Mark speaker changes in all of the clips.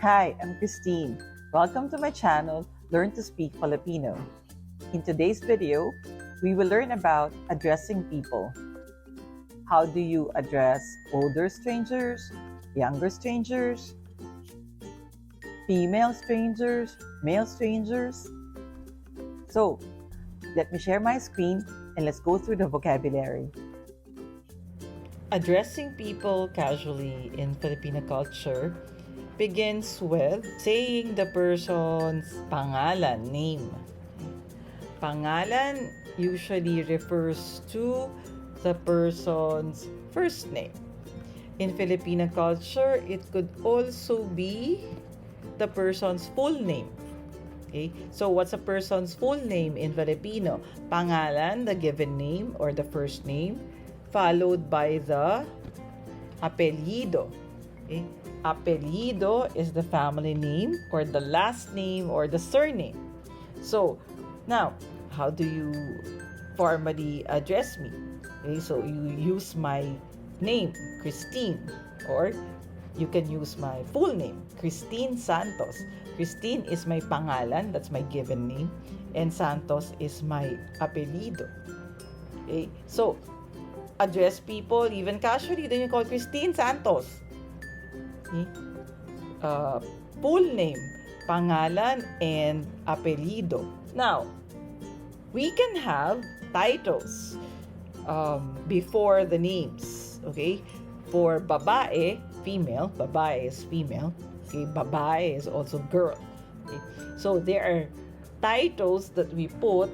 Speaker 1: Hi, I'm Christine. Welcome to my channel, Learn to Speak Filipino. In today's video, we will learn about addressing people. How do you address older strangers, younger strangers, female strangers, male strangers? So, let me share my screen and let's go through the vocabulary. Addressing people casually in Filipino culture begins with saying the person's pangalan, name. Pangalan usually refers to the person's first name. In Filipino culture, it could also be the person's full name. Okay? So what's a person's full name in Filipino? Pangalan, the given name or the first name, followed by the apelyido. Okay? Apelyido is the family name or the last name or the surname. So, now, how do you formally address me? Okay, so you use my name, Christine, or you can use my full name, Christine Santos. Christine is my pangalan, that's my given name, and Santos is my apelyido. Okay, so address people even casually, then you call Christine Santos. Okay? Full name, pangalan, and apelyido. Now, we can have titles before the names. Okay? For babae, female, babae is female. Okay? Babae is also girl. Okay? So there are titles that we put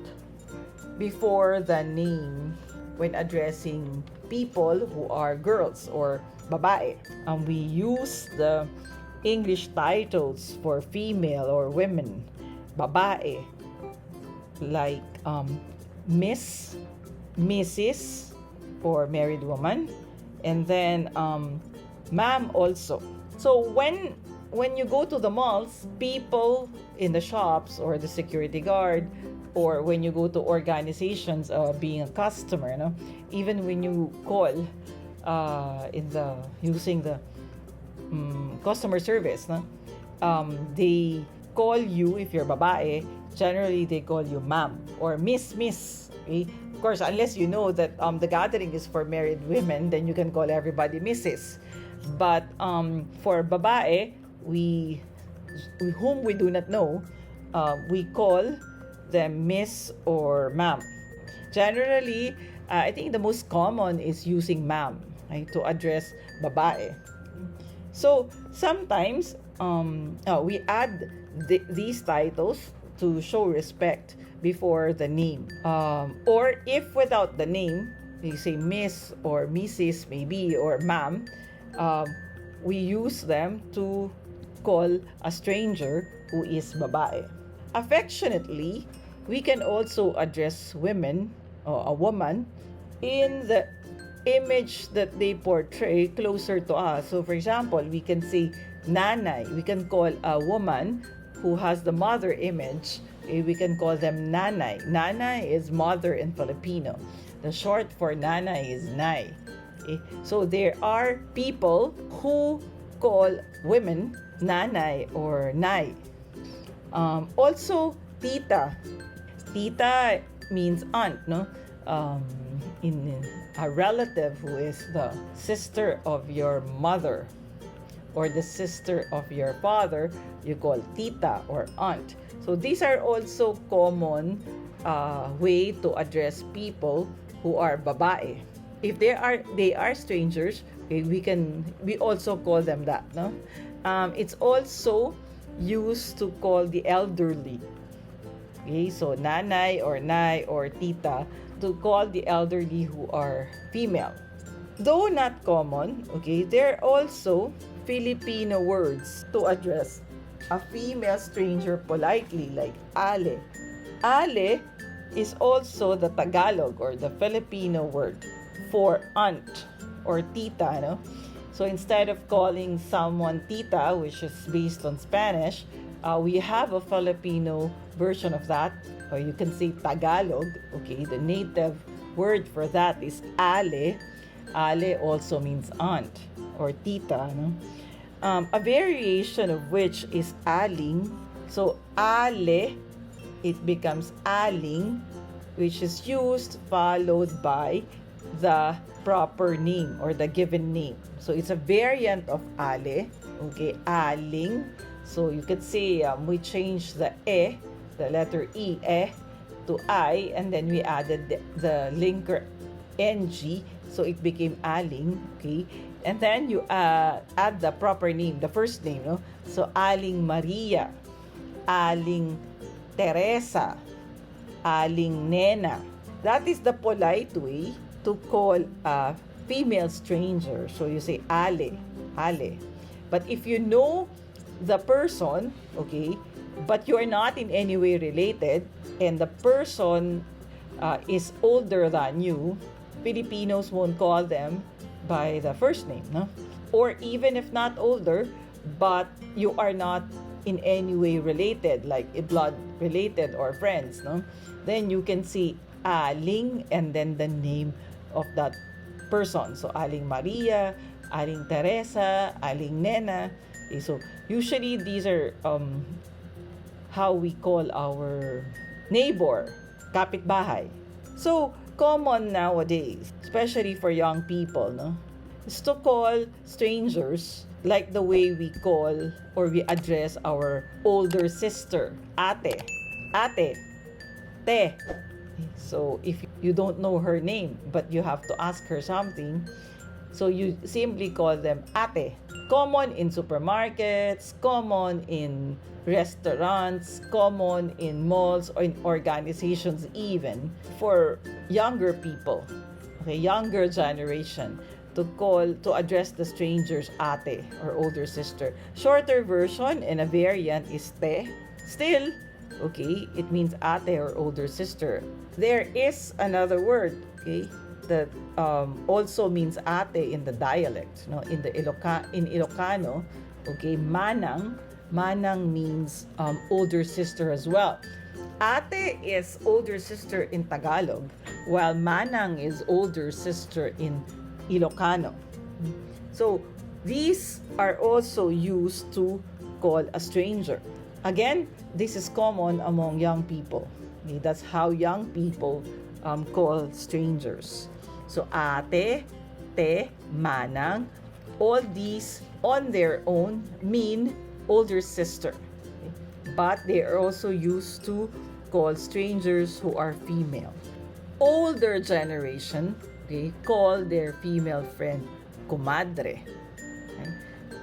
Speaker 1: before the name when addressing people who are girls or babae. We use the English titles for female or women, babae, like Miss, Mrs. for married woman, and then ma'am also. So when you go to the malls, people in the shops or the security guard, or when you go to organizations being a customer, no? Even when you call using the customer service, no? They call you, if you're babae, generally they call you ma'am or miss. Okay? Of course, unless you know that the gathering is for married women, then you can call everybody Mrs. But for babae, we whom we do not know, we call them miss or ma'am. Generally, I think the most common is using ma'am, right, to address babae. So sometimes we add these titles to show respect before the name. Or if without the name, you say miss or Mrs. maybe or ma'am, we use them to call a stranger who is babae. Affectionately, we can also address women or a woman in the image that they portray closer to us. So for example, we can say nanay. We can call a woman who has the mother image, we can call them nanay. Nanay is mother in Filipino. The short for nanay is nay. Okay? So there are people who call women nanay or nay. Also, tita. Tita means aunt, no? In a relative who is the sister of your mother or the sister of your father, you call tita or aunt. So these are also common way to address people who are babae. If they are strangers, okay, we also call them that, no? It's also used to call the elderly. Okay, so nanay or nay or tita, to call the elderly who are female. Though not common, okay, there are also Filipino words to address a female stranger politely, like ale. Ale is also the Tagalog or the Filipino word for aunt or tita, no? So instead of calling someone tita, which is based on Spanish, we have a Filipino version of that, or you can say Tagalog. Okay, the native word for that is ale. Ale also means aunt or tita, no? A variation of which is aling. So ale, it becomes aling, which is used followed by the proper name or the given name. So it's a variant of ale. Okay, aling. So you could say we changed the the letter to I, and then we added the linker ng, so it became aling. Okay, and then you add the proper name, the first name, no? So Aling Maria, Aling Teresa, Aling Nena. That is the polite way to call a female stranger. So you say ale, ale. But if you know the person, okay, but you're not in any way related, and the person is older than you, Filipinos won't call them by the first name, no? Or even if not older, but you are not in any way related, like a blood related or friends, no? Then you can say Aling and then the name of that person. So Aling Maria, Aling Teresa, Aling Nena. Okay, so usually these are how we call our neighbor, kapitbahay. So common nowadays, especially for young people, no, is to call strangers like the way we call or we address our older sister, ate, ate, te. So if you don't know her name but you have to ask her something, so you simply call them ate. Common in supermarkets, common in restaurants, common in malls or in organizations, even for younger people, okay, younger generation, to address the strangers ate or older sister. Shorter version and a variant is te. Still, okay, it means ate or older sister. There is another word, okay, that also means ate in the dialect, no, in Ilocano, okay, manang. Manang means older sister as well. Ate is older sister in Tagalog, while manang is older sister in Ilocano. So these are also used to call a stranger. Again, this is common among young people. Okay, that's how young people call strangers. So ate, te, manang, all these on their own mean older sister. Okay? But they are also used to call strangers who are female. Older generation, okay, call their female friend comadre. Okay?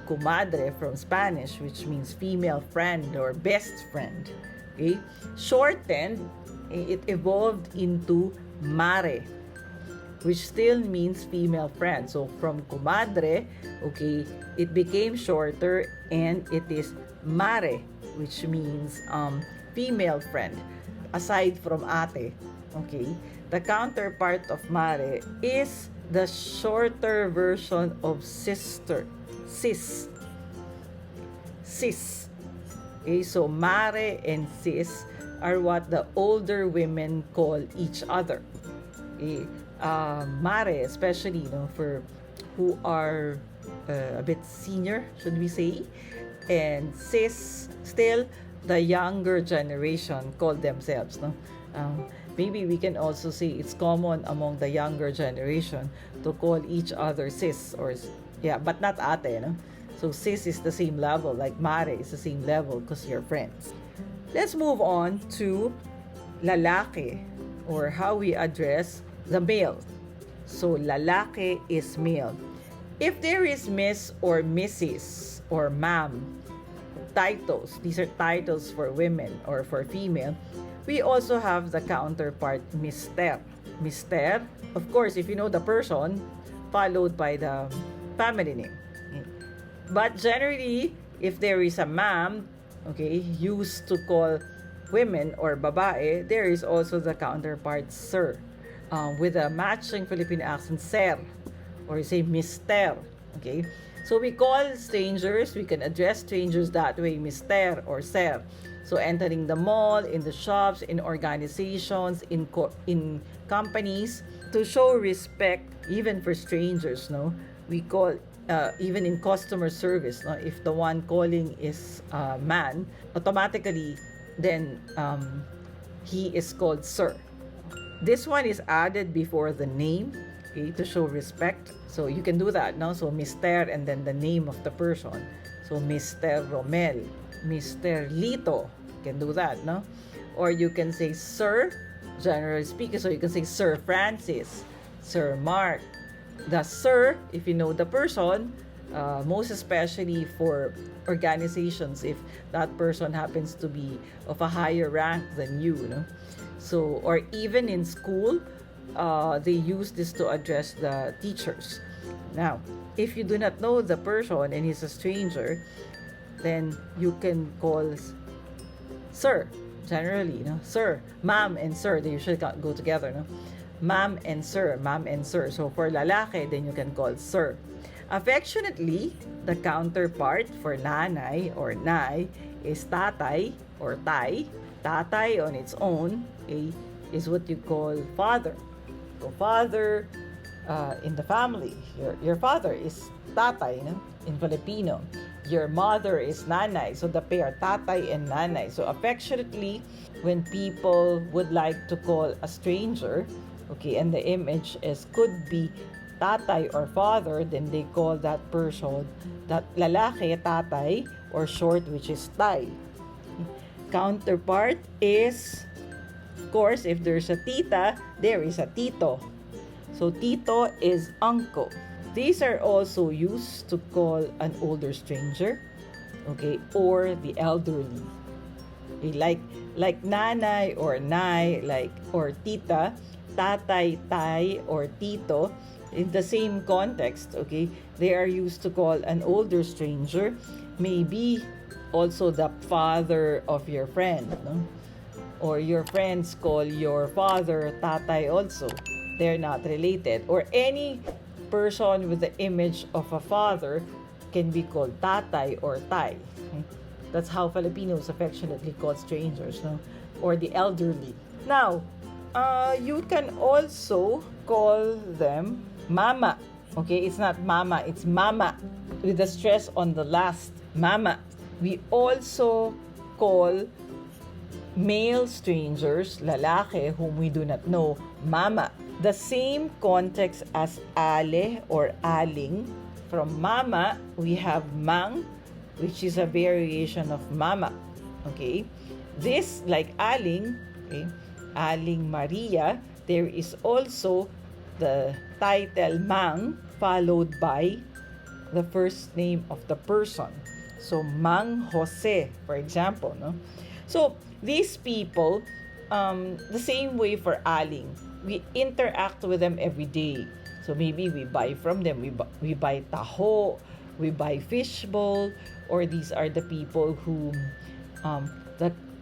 Speaker 1: Comadre from Spanish, which means female friend or best friend. Okay? Shortened, it evolved into mare, which still means female friend. So from comadre, okay, it became shorter and it is mare, which means female friend. Aside from ate, okay, the counterpart of mare is the shorter version of sister, sis. Sis. Okay, so mare and sis are what the older women call each other. Okay, mare, especially, you know, for who are a bit senior, should we say, and sis, still the younger generation call themselves, no. Maybe we can also say it's common among the younger generation to call each other sis or yeah, but not ate, no. So sis is the same level, like mare is the same level because you're friends. Let's move on to lalaki, or how we address the male. So lalaki is male. If there is Miss or Mrs. or Ma'am titles, these are titles for women or for female, we also have the counterpart Mister. Mister, of course, if you know the person, followed by the family name. But generally, if there is a ma'am, okay, used to call women or babae, there is also the counterpart sir, with a matching Filipino accent, sir, or you say mister, okay? So we call strangers, we can address strangers that way, mister or sir. So entering the mall, in the shops, in organizations, in companies, to show respect, even for strangers, no? We call even in customer service, no, if the one calling is a man, automatically then he is called sir. This one is added before the name, okay, to show respect. So you can do that, no? So Mr. and then the name of the person. So Mr. Romel, Mr. Lito, you can do that, no? Or you can say Sir, generally speaking. So you can say Sir Francis, Sir Mark. The Sir, if you know the person, most especially for organizations, if that person happens to be of a higher rank than you, no? So, or even in school, they use this to address the teachers. Now, if you do not know the person and he's a stranger, then you can call sir, generally, no? Sir, ma'am and sir, they usually go together, no? Ma'am and sir, ma'am and sir. So for lalaki, then you can call sir. Affectionately, the counterpart for nanay or nay is tatay or tay. Tatay on its own, okay, is what you call father. So father in the family, your father is tatay, no? In Filipino. Your mother is nanay. So the pair, tatay and nanay. So affectionately, when people would like to call a stranger, okay, and the image could be tatay or father, then they call that person, that lalaki, tatay, or short, which is tay. Counterpart is, of course, if there's a tita, there is a tito. So tito is uncle. These are also used to call an older stranger, okay, or the elderly. Okay, like nanay or nay, like, or tita, tatay, tay, or tito. In the same context, okay, they are used to call an older stranger, maybe also the father of your friend, no? Or your friends call your father tatay also. They're not related. Or any person with the image of a father can be called tatay or tay. Okay? That's how Filipinos affectionately call strangers, no? Or the elderly. Now, you can also call them mama. Okay, it's not mama, it's mama with the stress on the last, mama. We also call male strangers, lalaki, whom we do not know, mama. The same context as ale or aling. From mama, we have mang, which is a variation of mama. Okay? This, like aling, okay, Aling Maria, there is also the title mang followed by the first name of the person. So, Mang Jose, for example, no? So, these people, the same way for Aling, we interact with them every day. So, maybe we buy from them, we buy taho, we buy fishbowl, or these are the people who,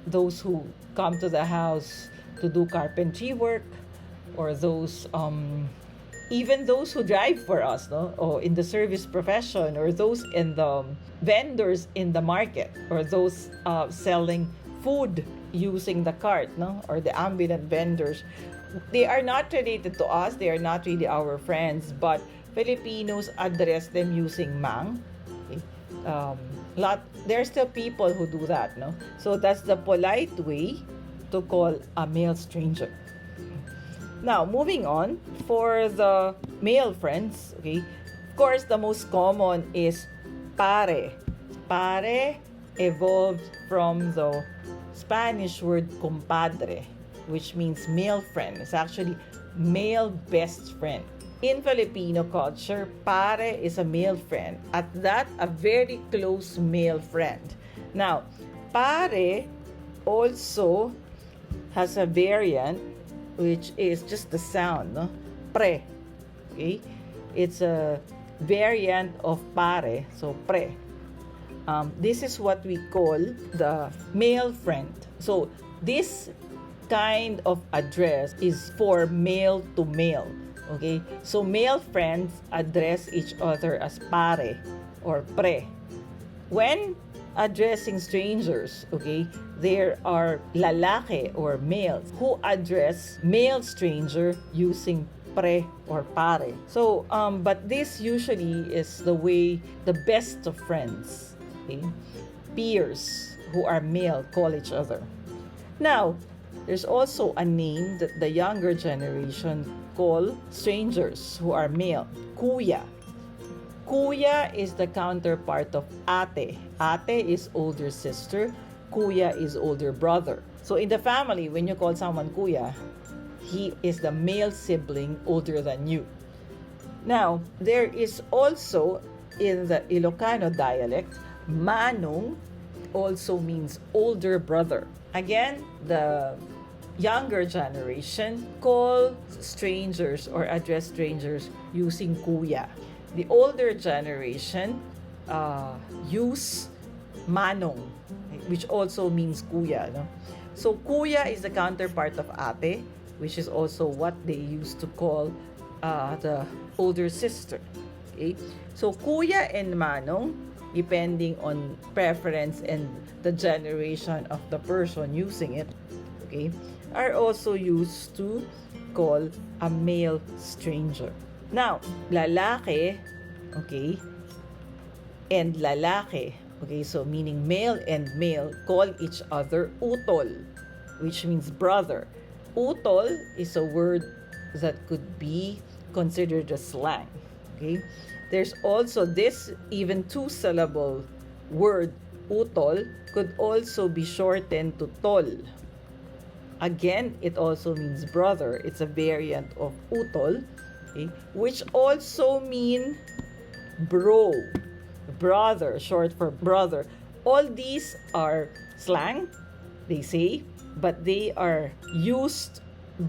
Speaker 1: those who come to the house to do carpentry work, or those, even those who drive for us, no? Or in the service profession, or those in the vendors in the market, or those selling food using the cart, no? Or the ambulant vendors. They are not related to us. They are not really our friends, but Filipinos address them using mang. Okay? There are still people who do that, no? So that's the polite way to call a male stranger. Now, moving on, for the male friends, okay, of course, the most common is pare. Pare evolved from the Spanish word compadre, which means male friend. It's actually male best friend. In Filipino culture, pare is a male friend. At that, a very close male friend. Now, pare also has a variant, which is just the sound, no? Pre. Okay? It's a variant of pare, so pre. This is what we call the male friend. So, this kind of address is for male to male. Okay? So, male friends address each other as pare or pre. When addressing strangers, okay, there are lalaki or males who address male stranger using pre or pare. So, but this usually is the way the best of friends, okay? Peers who are male call each other. Now, there's also a name that the younger generation call strangers who are male, kuya. Kuya is the counterpart of ate. Ate is older sister, kuya is older brother. So in the family, when you call someone kuya, he is the male sibling older than you. Now, there is also in the Ilocano dialect, manong also means older brother. Again, the younger generation call strangers or address strangers using kuya. The older generation use manong, which also means kuya. No? So kuya is the counterpart of ate, which is also what they used to call the older sister. Okay? So kuya and manong, depending on preference and the generation of the person using it, okay, are also used to call a male stranger. Now, lalaki, okay, and lalaki, okay, so meaning male and male call each other utol, which means brother. Utol is a word that could be considered a slang, okay? There's also this even two-syllable word, utol, could also be shortened to tol. Again, it also means brother. It's a variant of utol, okay, which also mean bro, brother, short for brother. All these are slang, they say, but they are used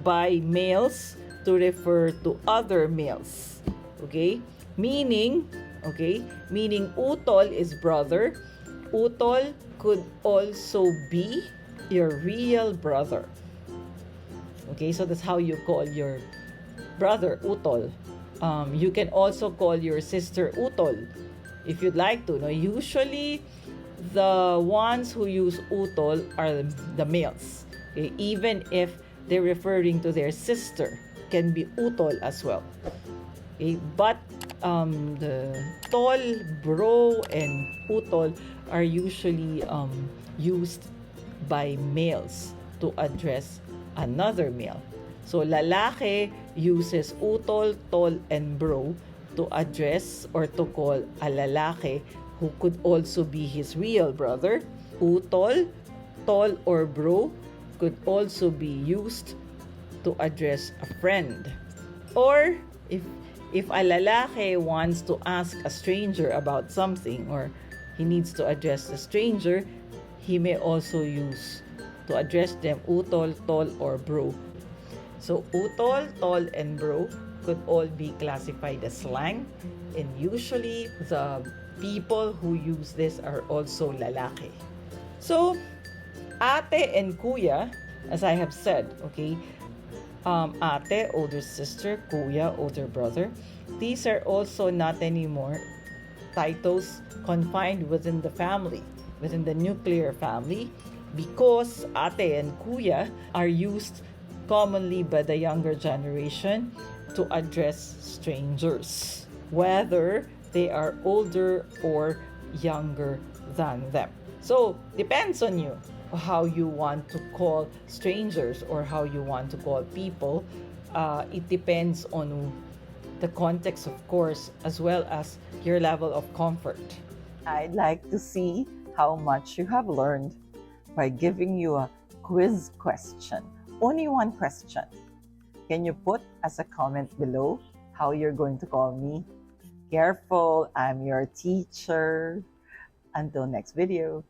Speaker 1: by males to refer to other males, okay? Meaning utol is brother. Utol could also be your real brother. Okay, so that's how you call your brother utol. You can also call your sister utol if you'd like to. No, usually the ones who use utol are the males. Okay? Even if they're referring to their sister, can be utol as well. Okay? But the tol, bro, and utol are usually used by males to address another male. So lalaki uses utol, tol, and bro to address or to call a lalaki who could also be his real brother. Utol, tol, or bro could also be used to address a friend. Or if a lalaki wants to ask a stranger about something or he needs to address a stranger, he may also use to address them utol, tol, or bro. So utol, tol, and bro could all be classified as slang, and usually the people who use this are also lalaki. So ate and kuya, as I have said, okay, ate, older sister, kuya, older brother, these are also not anymore titles confined within the family, within the nuclear family, because ate and kuya are used commonly by the younger generation to address strangers, whether they are older or younger than them. So, depends on you how you want to call strangers or how you want to call people. It depends on the context, of course, as well as your level of comfort. I'd like to see how much you have learned by giving you a quiz question. Only one question. Can you put as a comment below how you're going to call me? Careful, I'm your teacher. Until next video.